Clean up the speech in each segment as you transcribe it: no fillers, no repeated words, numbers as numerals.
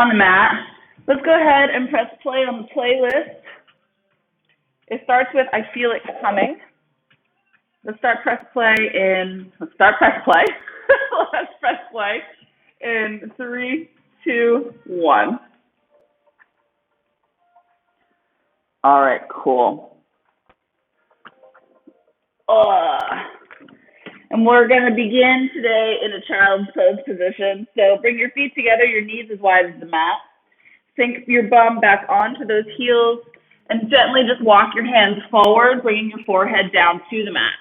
On the mat. Let's go ahead and press play on the playlist. It starts with I Feel It Coming. Let's press play. Let's press play in 3, 2, 1. All right, cool. And we're going to begin today in a child's pose position. So bring your feet together, your knees as wide as the mat. Sink your bum back onto those heels and gently just walk your hands forward, bringing your forehead down to the mat.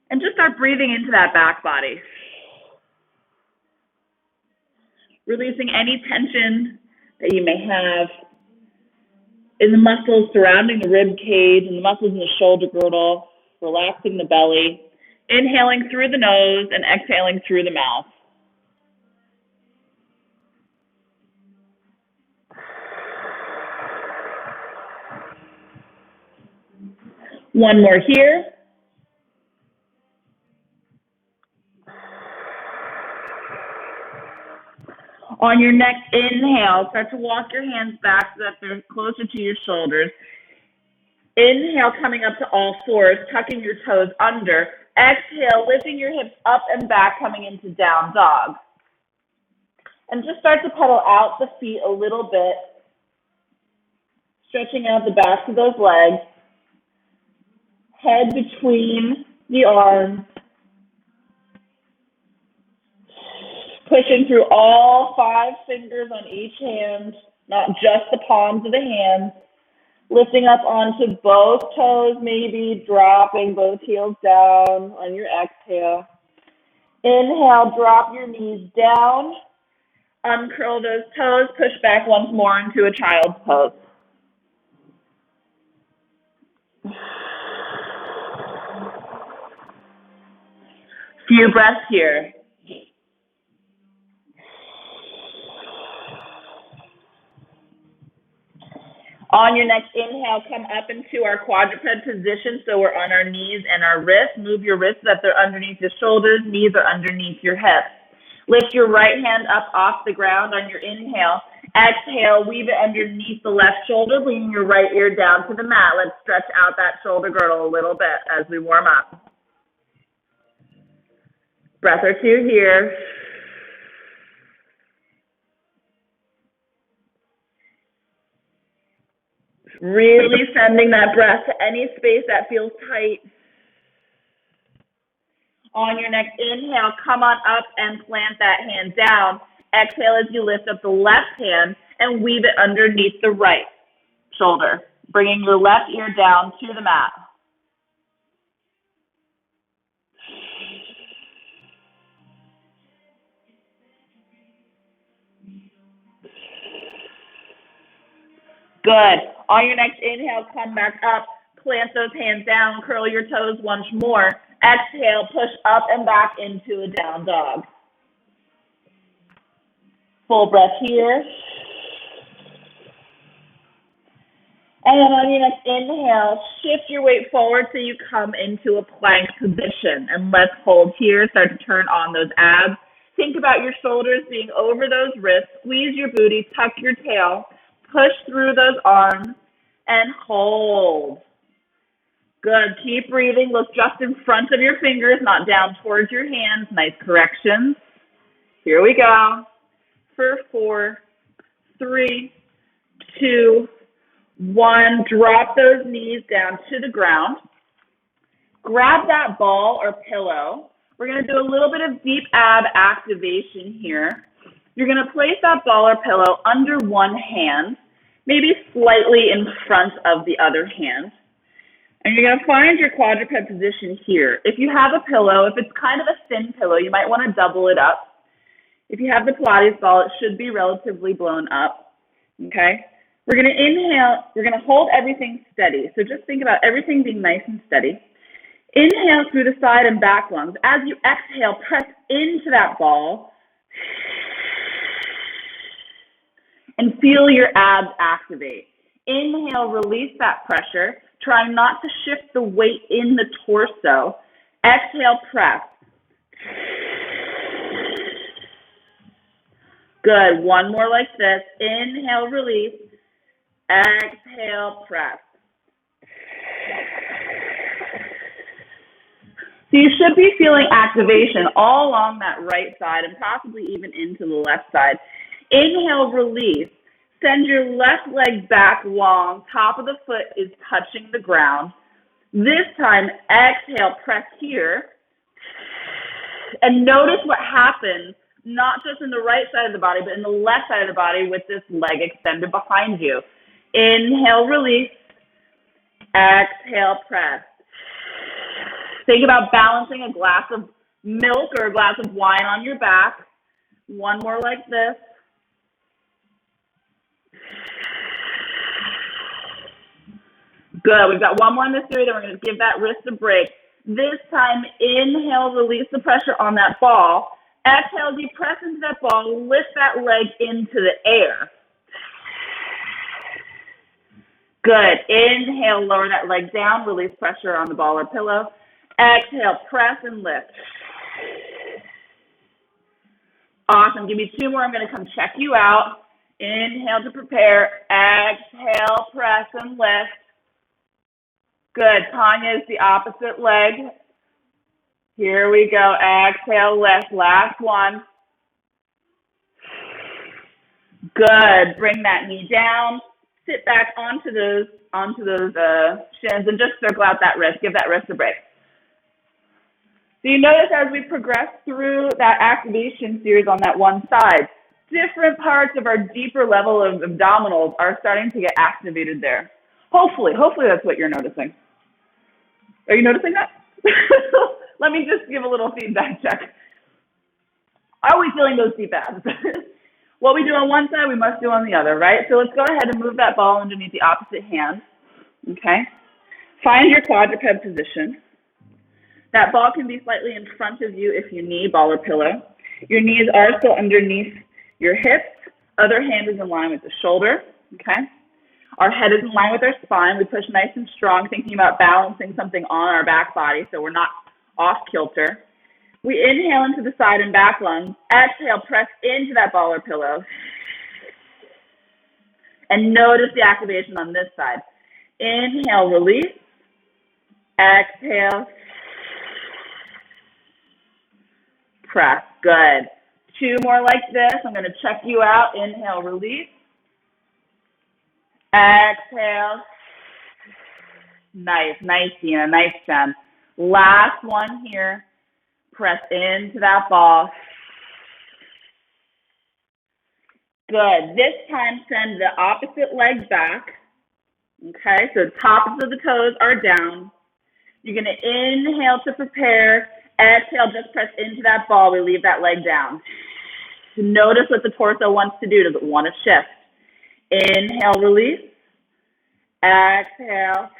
And just start breathing into that back body. Releasing any tension that you may have in the muscles surrounding the rib cage and the muscles in the shoulder girdle, relaxing the belly, inhaling through the nose and exhaling through the mouth. One more here. On your next inhale, start to walk your hands back so that they're closer to your shoulders. Inhale, coming up to all fours, tucking your toes under. Exhale, lifting your hips up and back, coming into down dog. And just start to pedal out the feet a little bit, stretching out the backs of those legs. Head between the arms. Pushing through all 5 fingers on each hand, not just the palms of the hands. Lifting up onto both toes, maybe dropping both heels down on your exhale. Inhale, drop your knees down. Uncurl those toes, push back once more into a child's pose. Few breaths here. On your next inhale, come up into our quadruped position. So we're on our knees and our wrists. Move your wrists so that they're underneath your shoulders. Knees are underneath your hips. Lift your right hand up off the ground on your inhale. Exhale, weave it underneath the left shoulder, bringing your right ear down to the mat. Let's stretch out that shoulder girdle a little bit as we warm up. Breath or two here. Really sending that breath to any space that feels tight. On your next inhale, come on up and plant that hand down. Exhale as you lift up the left hand and weave it underneath the right shoulder, bringing your left ear down to the mat. Good. On your next inhale, come back up, plant those hands down, curl your toes once more. Exhale, push up and back into a down dog. Full breath here. And then on your next inhale, shift your weight forward so you come into a plank position. And let's hold here, start to turn on those abs. Think about your shoulders being over those wrists. Squeeze your booty, tuck your tail. Push through those arms and hold. Good. Keep breathing. Look just in front of your fingers, not down towards your hands. Nice corrections. Here we go. For 4, 3, 2, 1. Drop those knees down to the ground. Grab that ball or pillow. We're going to do a little bit of deep ab activation here. You're going to place that ball or pillow under one hand, maybe slightly in front of the other hand. And you're going to find your quadruped position here. If you have a pillow, if it's kind of a thin pillow, you might want to double it up. If you have the Pilates ball, it should be relatively blown up. Okay? We're going to inhale. We're going to hold everything steady. So just think about everything being nice and steady. Inhale through the side and back lungs. As you exhale, press into that ball. And feel your abs activate. Inhale, release that pressure. Try not to shift the weight in the torso. Exhale, press. Good. One more like this. Inhale, release. Exhale, press. So you should be feeling activation all along that right side and possibly even into the left side. Inhale, release. Send your left leg back long. Top of the foot is touching the ground. This time, exhale, press here. And notice what happens, not just in the right side of the body, but in the left side of the body with this leg extended behind you. Inhale, release. Exhale, press. Think about balancing a glass of milk or a glass of wine on your back. One more like this. Good. We've got one more in this series, then we're going to give that wrist a break. This time, inhale, release the pressure on that ball. Exhale, as you press into that ball, lift that leg into the air. Good. Inhale, lower that leg down, release pressure on the ball or pillow. Exhale, press and lift. Awesome. Give me two more. I'm going to come check you out. Inhale to prepare. Exhale, press and lift. Good. Tanya is the opposite leg. Here we go. Exhale, lift. Last one. Good. Bring that knee down. Sit back onto those shins and just circle out that wrist. Give that wrist a break. So you notice as we progress through that activation series on that one side, different parts of our deeper level of abdominals are starting to get activated there. Hopefully that's what you're noticing. Are you noticing that? Let me just give a little feedback check. Are we feeling those deep abs? What we do on one side, we must do on the other, right? So let's go ahead and move that ball underneath the opposite hand, okay? Find your quadruped position. That ball can be slightly in front of you if you need, ball or pillow. Your knees are still underneath your hips. Other hand is in line with the shoulder, okay? Our head is in line with our spine. We push nice and strong, thinking about balancing something on our back body so we're not off kilter. We inhale into the side and back lunge. Exhale, press into that ball or pillow. And notice the activation on this side. Inhale, release. Exhale. Press. Good. Two more like this. I'm going to check you out. Inhale, release. Exhale. Nice, Dina. Nice, Jen. Last one here. Press into that ball. Good. This time, send the opposite leg back. Okay, so the tops of the toes are down. You're going to inhale to prepare. Exhale, just press into that ball. We leave that leg down. Notice what the torso wants to do. Does it want to shift? Inhale, release. Exhale.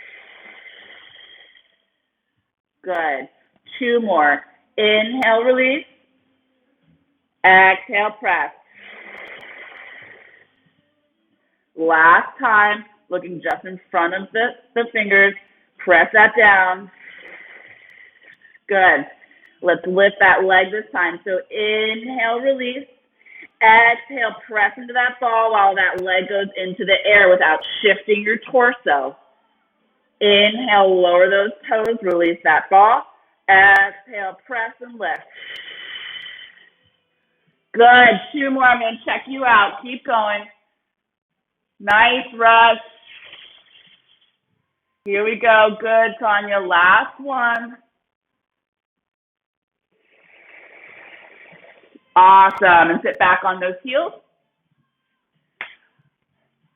Good. Two more. Inhale, release. Exhale, press. Last time, looking just in front of the fingers. Press that down. Good. Let's lift that leg this time. So inhale, release. Exhale, press into that ball while that leg goes into the air without shifting your torso. Inhale, lower those toes, release that ball. Exhale, press and lift. Good. Two more. I'm going to check you out. Keep going. Nice rush. Here we go. Good, Tanya. Last one. Awesome. And sit back on those heels.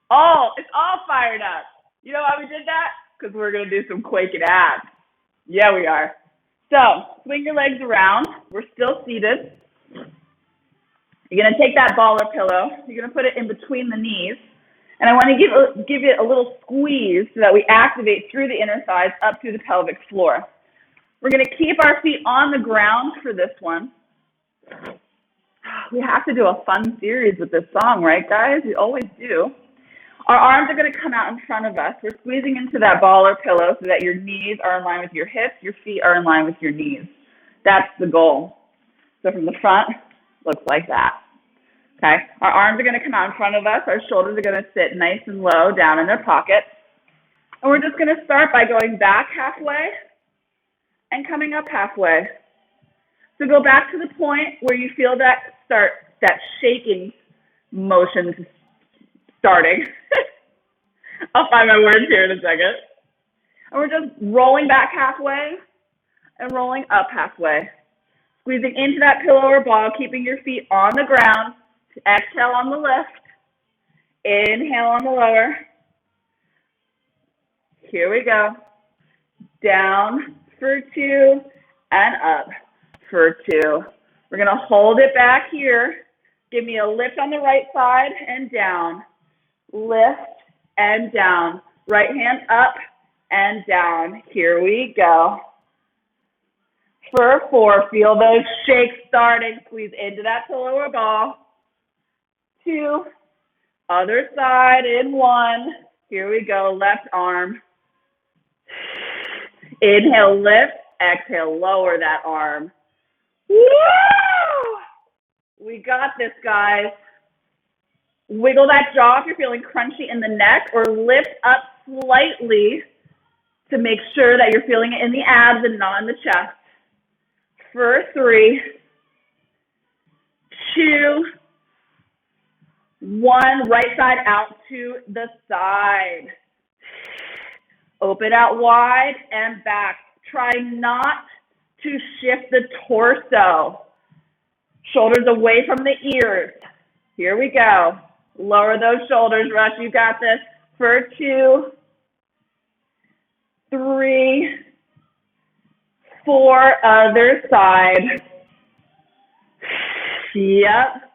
Oh, it's all fired up. You know why we did that? Because we're going to do some quaking abs. Yeah, we are. So swing your legs around. We're still seated. You're going to take that ball or pillow. You're going to put it in between the knees. And I want to give it a little squeeze so that we activate through the inner thighs up through the pelvic floor. We're going to keep our feet on the ground for this one. We have to do a fun series with this song, right, guys? We always do. Our arms are going to come out in front of us. We're squeezing into that ball or pillow so that your knees are in line with your hips, your feet are in line with your knees. That's the goal. So from the front, looks like that. Okay, our arms are going to come out in front of us. Our shoulders are going to sit nice and low down in their pockets. And we're just going to start by going back halfway and coming up halfway. So go back to the point where you feel that shaking motion starting. I'll find my words here in a second. And we're just rolling back halfway and rolling up halfway. Squeezing into that pillow or ball, keeping your feet on the ground. Exhale on the lift. Inhale on the lower. Here we go. Down for 2 and up for 2. We're going to hold it back here. Give me a lift on the right side and down. Lift and down. Right hand up and down. Here we go. For 4, feel those shakes starting. Squeeze into that pillow or ball. 2, other side in 1. Here we go, left arm. Inhale, lift. Exhale, lower that arm. Woo! We got this, guys. Wiggle that jaw if you're feeling crunchy in the neck, or lift up slightly to make sure that you're feeling it in the abs and not in the chest. For 3, 2, 1, right side out to the side. Open out wide and back. Try not to shift the torso. Shoulders away from the ears. Here we go. Lower those shoulders, Rush. You got this. For 2, 3, 4, other side. Yep.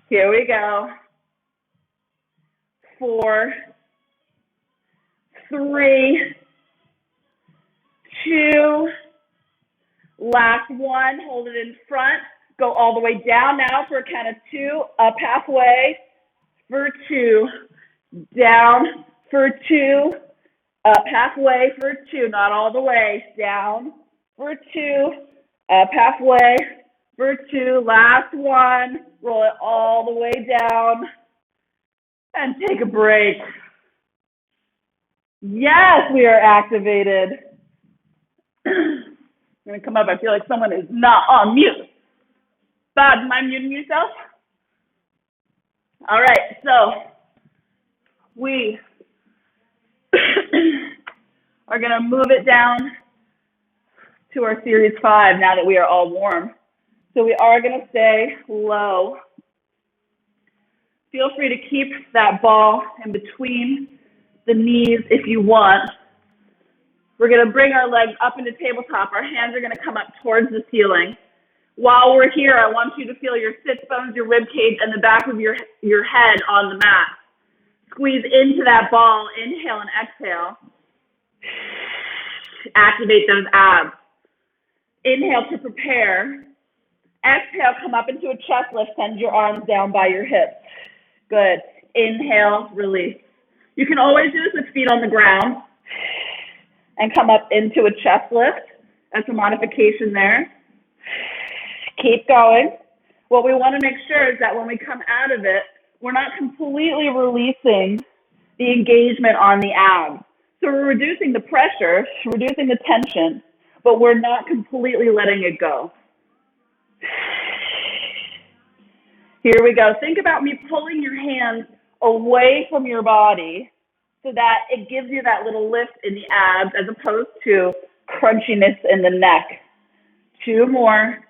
Here we go. 4, 3, 2, last one, hold it in front. Go all the way down now for a count of 2, up halfway for 2, down for 2, up halfway for 2, not all the way, down for 2, up halfway for 2, last one, roll it all the way down, and take a break. Yes, we are activated. I'm going to come up. I feel like someone is not on mute. Bob, mind muting yourself? All right, so we are going to move it down to our series 5 now that we are all warm. So we are going to stay low. Feel free to keep that ball in between the knees if you want. We're going to bring our legs up into tabletop. Our hands are going to come up towards the ceiling. While we're here, I want you to feel your sits bones, your rib cage, and the back of your head on the mat. Squeeze into that ball. Inhale and exhale. Activate those abs. Inhale to prepare. Exhale, come up into a chest lift. Send your arms down by your hips. Good. Inhale, release. You can always do this with feet on the ground and come up into a chest lift. That's a modification there. Keep going. What we want to make sure is that when we come out of it, we're not completely releasing the engagement on the abs. So we're reducing the pressure, reducing the tension, but we're not completely letting it go. Here we go. Think about me pulling your hands away from your body so that it gives you that little lift in the abs as opposed to crunchiness in the neck. 2 more.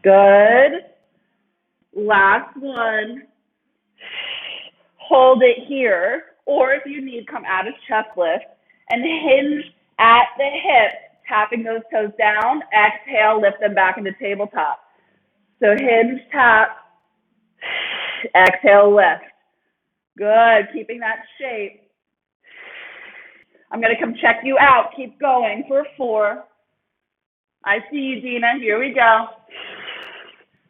Good. Last one. Hold it here, or if you need, come out of chest lift and hinge at the hip, tapping those toes down. Exhale, lift them back into tabletop. So hinge, tap, exhale, lift. Good, keeping that shape. I'm going to come check you out. Keep going for 4. I see you, Dina. Here we go.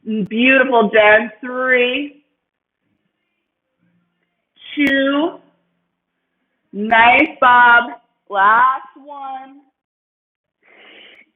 Beautiful, Jen. 3, 2. Nice, Bob. Last one.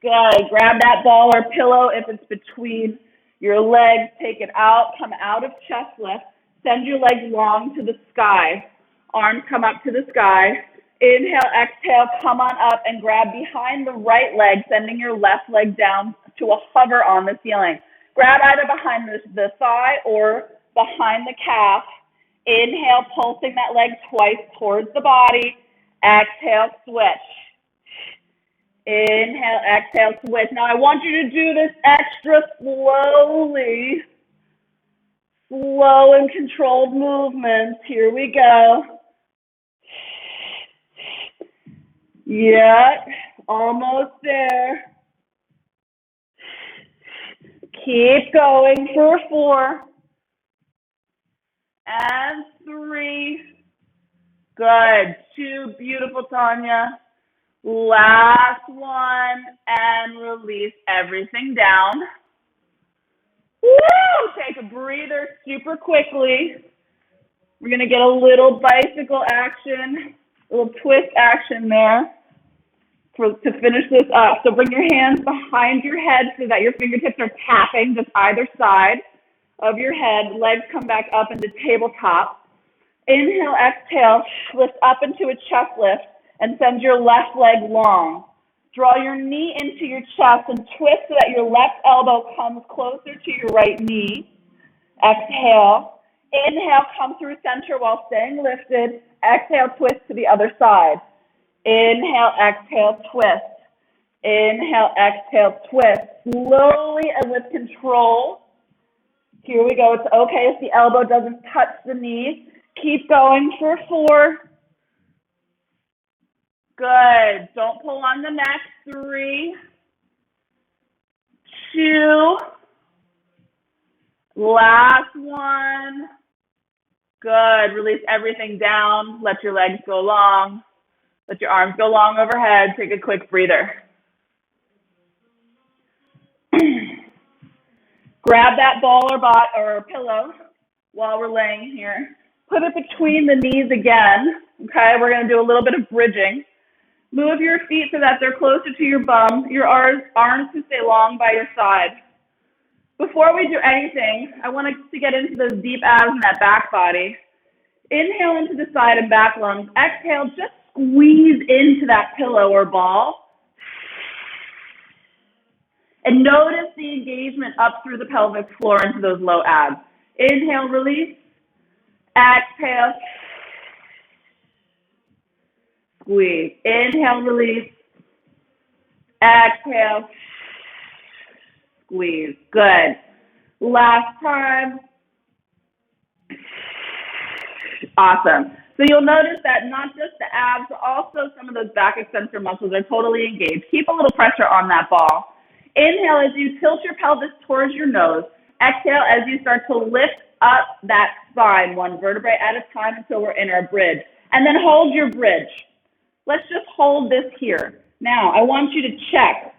Good. Grab that ball or pillow if it's between your legs. Take it out. Come out of chest lift. Send your legs long to the sky. Arms come up to the sky. Inhale, exhale, come on up and grab behind the right leg, sending your left leg down to a hover on the ceiling. Grab either behind the thigh or behind the calf. Inhale, pulsing that leg twice towards the body. Exhale, switch. Inhale, exhale, switch. Now I want you to do this extra slowly. Slow and controlled movements. Here we go. Yep, almost there. Keep going for 4 and 3. Good. 2, beautiful, Tanya. Last one, and release everything down. Woo! Take a breather super quickly. We're going to get a little bicycle action, a little twist action there to finish this up. So bring your hands behind your head so that your fingertips are tapping just either side of your head. Legs come back up into tabletop. Inhale, exhale, lift up into a chest lift and send your left leg long. Draw your knee into your chest and twist so that your left elbow comes closer to your right knee. Exhale. Inhale, come through center while staying lifted. Exhale, twist to the other side. Inhale, exhale, twist. Inhale, exhale, twist. Slowly and with control. Here we go. It's okay if the elbow doesn't touch the knee. Keep going for 4. Good. Don't pull on the neck. 3, 2. Last one. Good. Release everything down. Let your legs go long. Let your arms go long overhead. Take a quick breather. Grab that ball or pillow while we're laying here. Put it between the knees again. Okay, we're going to do a little bit of bridging. Move your feet so that they're closer to your bum. Your arms to stay long by your side. Before we do anything, I want to get into those deep abs in that back body. Inhale into the side and back lungs. Exhale, just squeeze into that pillow or ball. And notice the engagement up through the pelvic floor into those low abs. Inhale, release. Exhale. Squeeze. Inhale, release. Exhale. Squeeze. Good. Last time. Awesome. So you'll notice that not just the abs, but also some of those back extensor muscles are totally engaged. Keep a little pressure on that ball. Inhale as you tilt your pelvis towards your nose. Exhale as you start to lift up that spine, one vertebrae at a time until we're in our bridge. And then hold your bridge. Let's just hold this here. Now, I want you to check.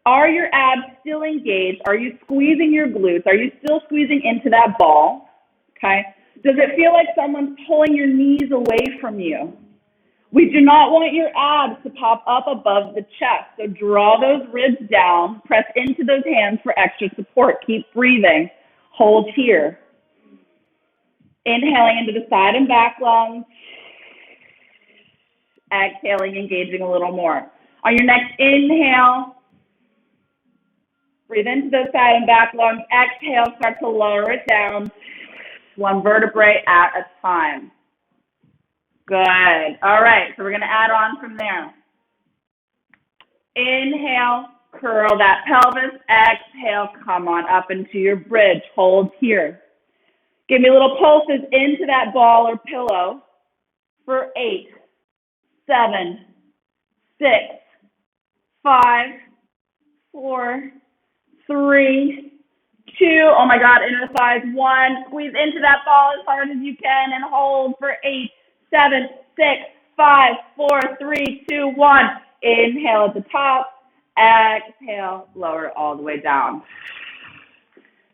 Are your abs still engaged? Are you squeezing your glutes? Are you still squeezing into that ball? Okay. Does it feel like someone's pulling your knees away from you? We do not want your abs to pop up above the chest. So draw those ribs down, press into those hands for extra support. Keep breathing. Hold here. Inhaling into the side and back lungs. Exhaling, engaging a little more. On your next inhale, breathe into the side and back lungs. Exhale, start to lower it down, one vertebrae at a time. Good. All right, so we're going to add on from there. Inhale, curl that pelvis. Exhale, come on up into your bridge. Hold here. Give me little pulses into that ball or pillow for 8, 7, 6, 5, 4, 3, 2. Oh my God, inner thighs. 1. Squeeze into that ball as hard as you can and hold for 8, 7, 6, 5, 4, 3, 2, 1. Inhale at the top. Exhale, lower it all the way down.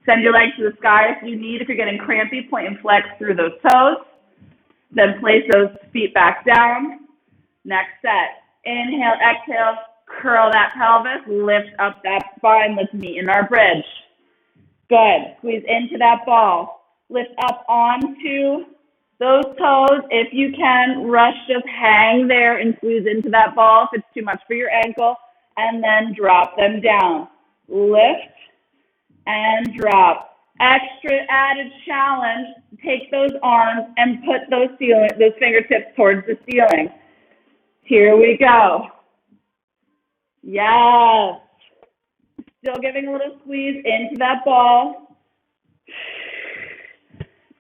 Send your legs to the sky if you need. If you're getting crampy, point and flex through those toes. Then place those feet back down. Next set. Inhale, exhale, Curl that pelvis, lift up that spine. Let's meet in our bridge. Good. Squeeze into that ball. Lift up onto those toes. If you can, rush, just hang there and squeeze into that ball if it's too much for your ankle, and then drop them down. Lift and drop. Extra added challenge, take those arms and put those fingertips towards the ceiling. Here we go. Yes. Still giving a little squeeze into that ball.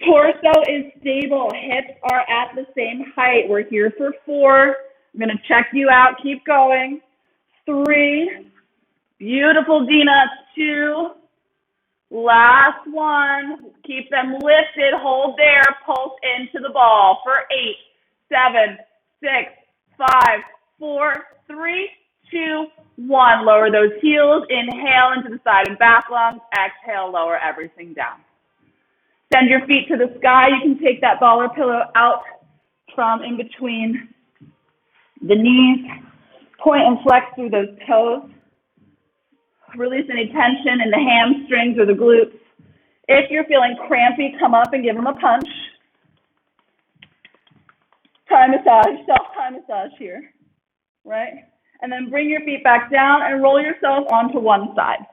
Torso is stable. Hips are at the same height. We're here for 4. I'm going to check you out. Keep going. 3. Beautiful, Dina. 2. Last one. Keep them lifted. Hold there. Pulse into the ball for 8, 7, 6, 5, 4, 3, 2, 1. Lower those heels. Inhale into the side and back lungs. Exhale, lower everything down. Send your feet to the sky. You can take that ball or pillow out from in between the knees. Point and flex through those toes. Release any tension in the hamstrings or the glutes. If you're feeling crampy, come up and give them a punch. Thai massage, self-Thai massage here, right? And then bring your feet back down and roll yourself onto one side.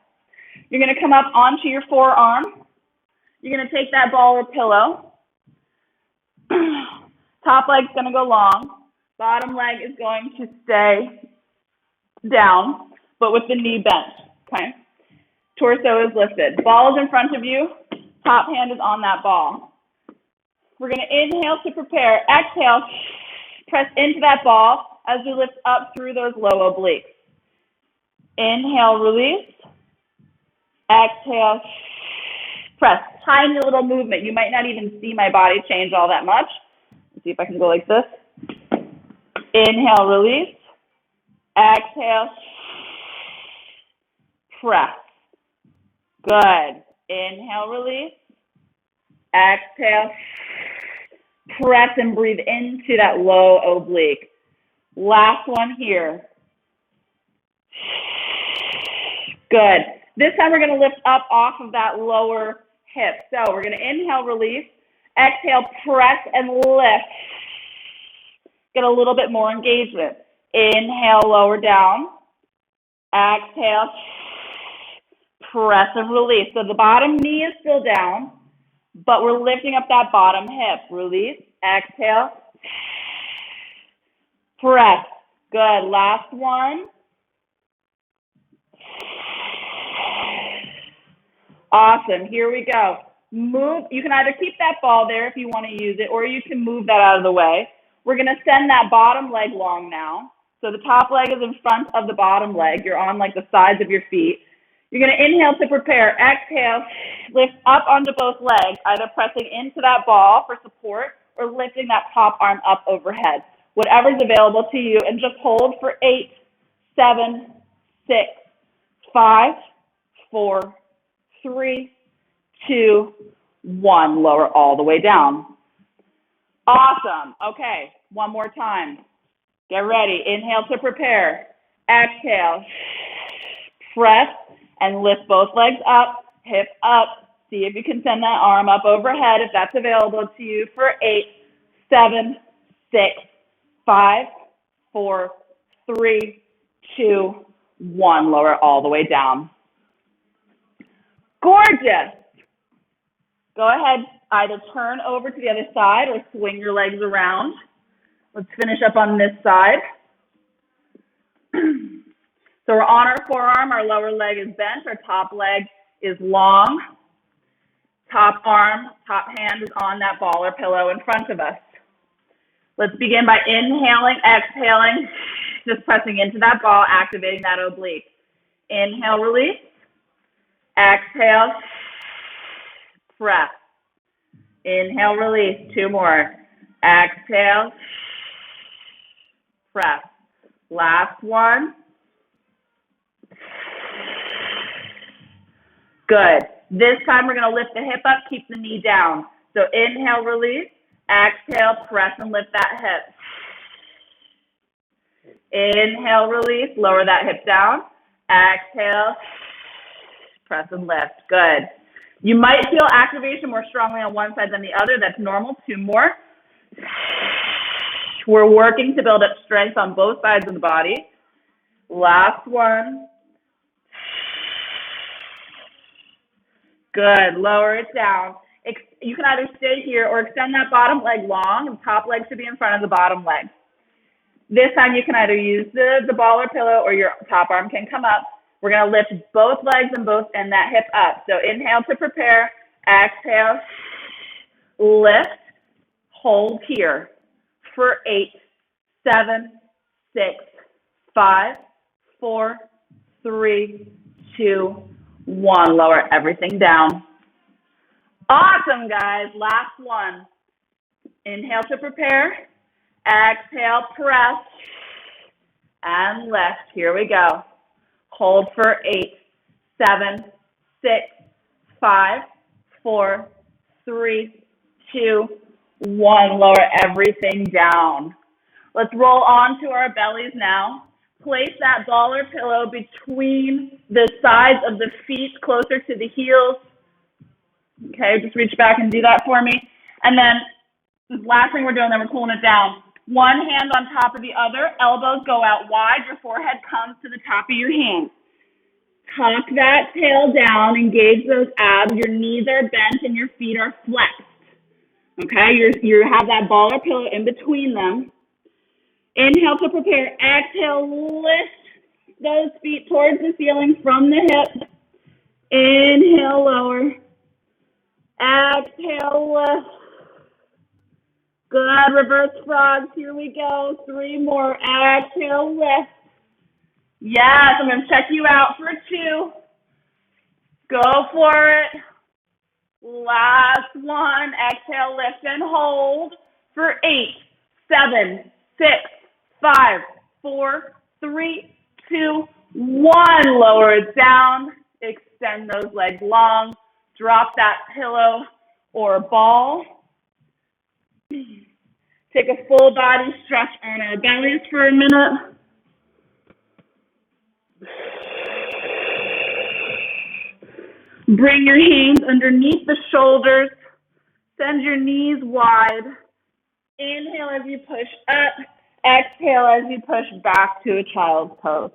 You're going to come up onto your forearm. You're going to take that ball or pillow. Top leg's going to go long. Bottom leg is going to stay down, but with the knee bent. Okay, torso is lifted. Ball is in front of you. Top hand is on that ball. We're going to inhale to prepare. Exhale, press into that ball as we lift up through those low obliques. Inhale, release. Exhale, press. Tiny little movement. You might not even see my body change all that much. Let's see if I can go like this. Inhale, release. Exhale, press. Good. Inhale, release. Exhale, press and breathe into that low oblique. Last one here. Good. This time we're going to lift up off of that lower hip. So we're going to inhale, release. Exhale, press and lift. Get a little bit more engagement. Inhale, lower down. Exhale, press and release. So the bottom knee is still down, but we're lifting up that bottom hip. Release, exhale, press. Good. Last one. Awesome. Here we go. Move. You can either keep that ball there if you want to use it, or you can move that out of the way. We're going to send that bottom leg long now. So the top leg is in front of the bottom leg. You're on like the sides of your feet. You're going to inhale to prepare. Exhale, lift up onto both legs, either pressing into that ball for support or lifting that top arm up overhead. Whatever's available to you, and just hold for 8, 7, 6, 5, 4, 3, 2, 1. Lower all the way down. Awesome. Okay, one more time. Get ready. Inhale to prepare. Exhale. Press and lift both legs up, hip up. See if you can send that arm up overhead if that's available to you for 8, 7, 6, 5, 4, 3, 2, 1. Lower all the way down. Gorgeous. Go ahead, either turn over to the other side or swing your legs around. Let's finish up on this side. So we're on our forearm, our lower leg is bent, our top leg is long. Top arm, top hand is on that ball or pillow in front of us. Let's begin by inhaling, exhaling, just pressing into that ball, activating that oblique. Inhale, release. Exhale, press. Inhale, release. 2 more. Exhale, press. Last one. Good. This time we're going to lift the hip up, keep the knee down. So inhale, release. Exhale, press and lift that hip. Inhale, release, lower that hip down. Exhale, press and lift. Good. You might feel activation more strongly on one side than the other. That's normal. 2 more. We're working to build up strength on both sides of the body. Last one. Good. Lower it down. You can either stay here or extend that bottom leg long. The top leg should be in front of the bottom leg. This time you can either use the ball or pillow, or your top arm can come up. We're going to lift both legs and that hip up. So inhale to prepare. Exhale. Lift. Hold here for 8, 7, 6, 5, 4, 3, 2, 1. Lower everything down. Awesome, guys. Last one. Inhale to prepare. Exhale, press, and lift. Here we go. Hold for 8, 7, 6, 5, 4, 3, 2, 1. Lower everything down. Let's roll onto our bellies now. Place that ball or pillow between the sides of the feet, closer to the heels. Okay, just reach back and do that for me. And then the last thing we're doing, then we're cooling it down. One hand on top of the other, elbows go out wide, your forehead comes to the top of your hands. Tuck that tail down, engage those abs, your knees are bent and your feet are flexed. Okay, you have that ball or pillow in between them. Inhale to prepare, exhale, lift those feet towards the ceiling from the hip. Inhale, lower. Exhale, lift. Good, reverse frogs, here we go. 3 more, exhale, lift. Yes, I'm going to check you out for 2. Go for it. Last one, exhale, lift and hold for 8, 7, 6, 5, 4, 3, 2, 1. Lower it down, extend those legs long, drop that pillow or ball. Take a full body stretch on our bellies for a minute. Bring your hands underneath the shoulders. Send your knees wide. Inhale as you push up. Exhale as you push back to a child's pose.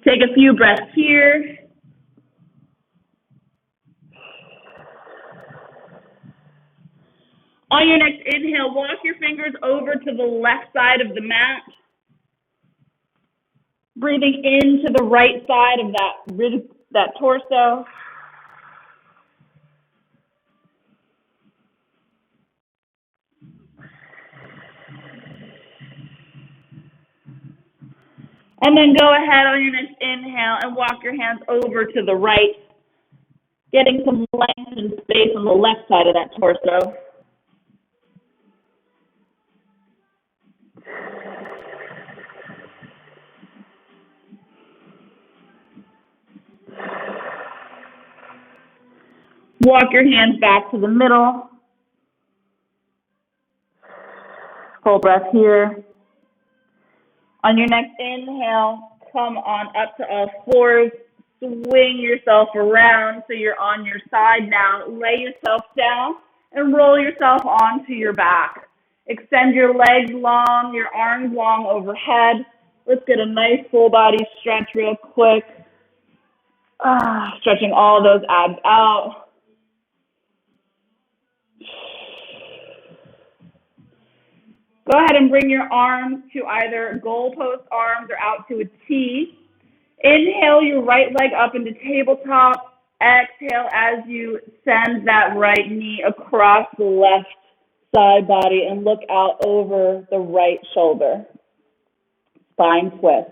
Take a few breaths here. On your next inhale, walk your fingers over to the left side of the mat. Breathing into the right side of that torso. And then go ahead on your next inhale and walk your hands over to the right, getting some length and space on the left side of that torso. Walk your hands back to the middle. Full breath here. On your next inhale, come on up to all fours. Swing yourself around so you're on your side now. Lay yourself down and roll yourself onto your back. Extend your legs long, your arms long overhead. Let's get a nice full body stretch real quick. Stretching all those abs out. Go ahead and bring your arms to either goalpost arms or out to a T. Inhale your right leg up into tabletop. Exhale as you send that right knee across the left side body and look out over the right shoulder. Spine twist.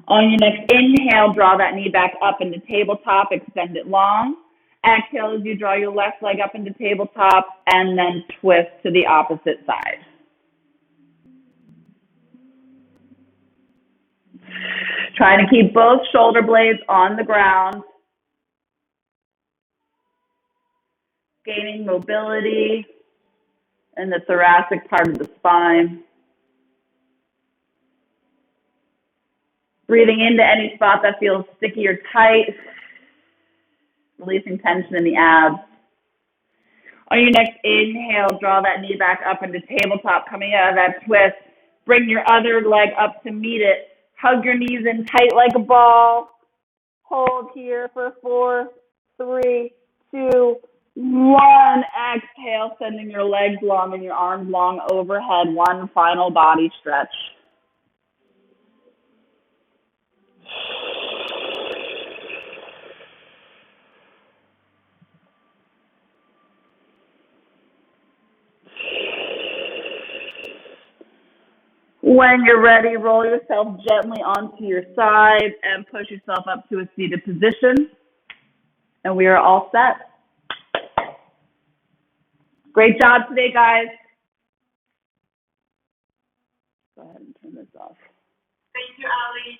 On your next inhale, draw that knee back up into tabletop, extend it long. Exhale as you draw your left leg up into tabletop and then twist to the opposite side. Trying to keep both shoulder blades on the ground. Gaining mobility in the thoracic part of the spine. Breathing into any spot that feels sticky or tight. Releasing tension in the abs. On your next inhale, draw that knee back up into tabletop, coming out of that twist. Bring your other leg up to meet it. Hug your knees in tight like a ball. Hold here for 4, 3, 2, 1. Exhale, sending your legs long and your arms long overhead. One final body stretch. When you're ready, roll yourself gently onto your side and push yourself up to a seated position. And we are all set. Great job today, guys. Go ahead and turn this off. Thank you, Ali.